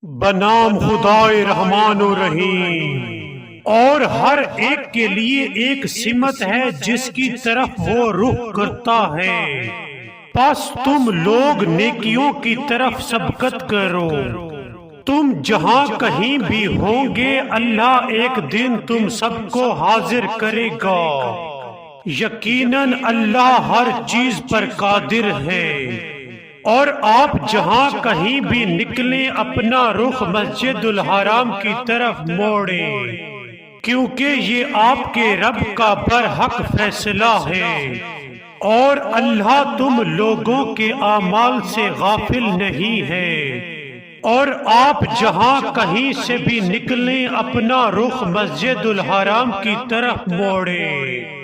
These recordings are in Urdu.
بنام خدائے رحمان و رحیم، اور ہر ایک کے لیے ایک سمت ہے جس کی طرف وہ رخ کرتا ہے۔ پس تم لوگ نیکیوں کی طرف سبقت کرو۔ تم جہاں کہیں بھی ہوں گے اللہ ایک دن تم سب کو حاضر کرے گا۔ یقیناً اللہ ہر چیز پر قادر ہے۔ اور آپ جہاں کہیں بھی نکلیں اپنا رخ مسجد الحرام کی طرف موڑیں، کیونکہ یہ آپ کے رب کا برحق فیصلہ ہے، اور اللہ تم لوگوں کے اعمال سے غافل نہیں ہے۔ اور آپ جہاں کہیں سے بھی نکلیں اپنا رخ مسجد الحرام کی طرف موڑیں،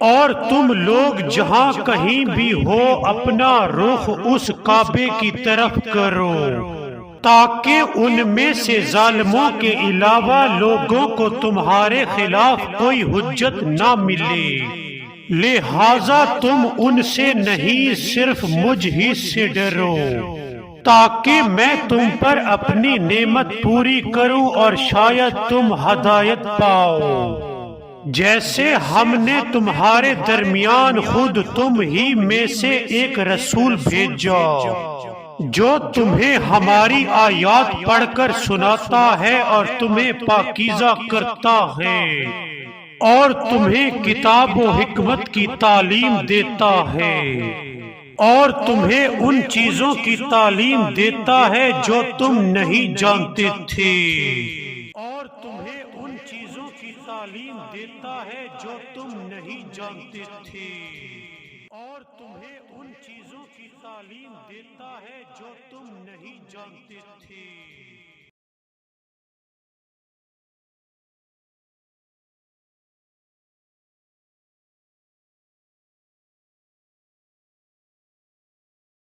اور تم لوگ جہاں کہیں بھی ہو اپنا رخ اس کعبے کی طرف کرو، تاکہ ان میں سے ظالموں کے علاوہ لوگوں کو تمہارے خلاف کوئی حجت نہ ملے۔ لہذا تم ان سے نہیں صرف مجھ ہی سے ڈرو، تاکہ میں تم پر اپنی نعمت پوری کروں اور شاید تم ہدایت پاؤ۔ جیسے ہم نے تمہارے درمیان خود تم ہی میں سے ایک رسول بھیجا جو تمہیں ہماری آیات پڑھ کر سناتا ہے اور تمہیں پاکیزہ کرتا ہے، اور تمہیں کتاب و حکمت کی تعلیم دیتا ہے، اور تمہیں ان چیزوں کی تعلیم دیتا ہے جو تم نہیں جانتے تھے، اور تمہیں ان چیزوں کی تعلیم دیتا ہے جو تم نہیں جانتے تھے، اور تمہیں ان چیزوں کی تعلیم دیتا ہے جو تم نہیں جانتے تھے۔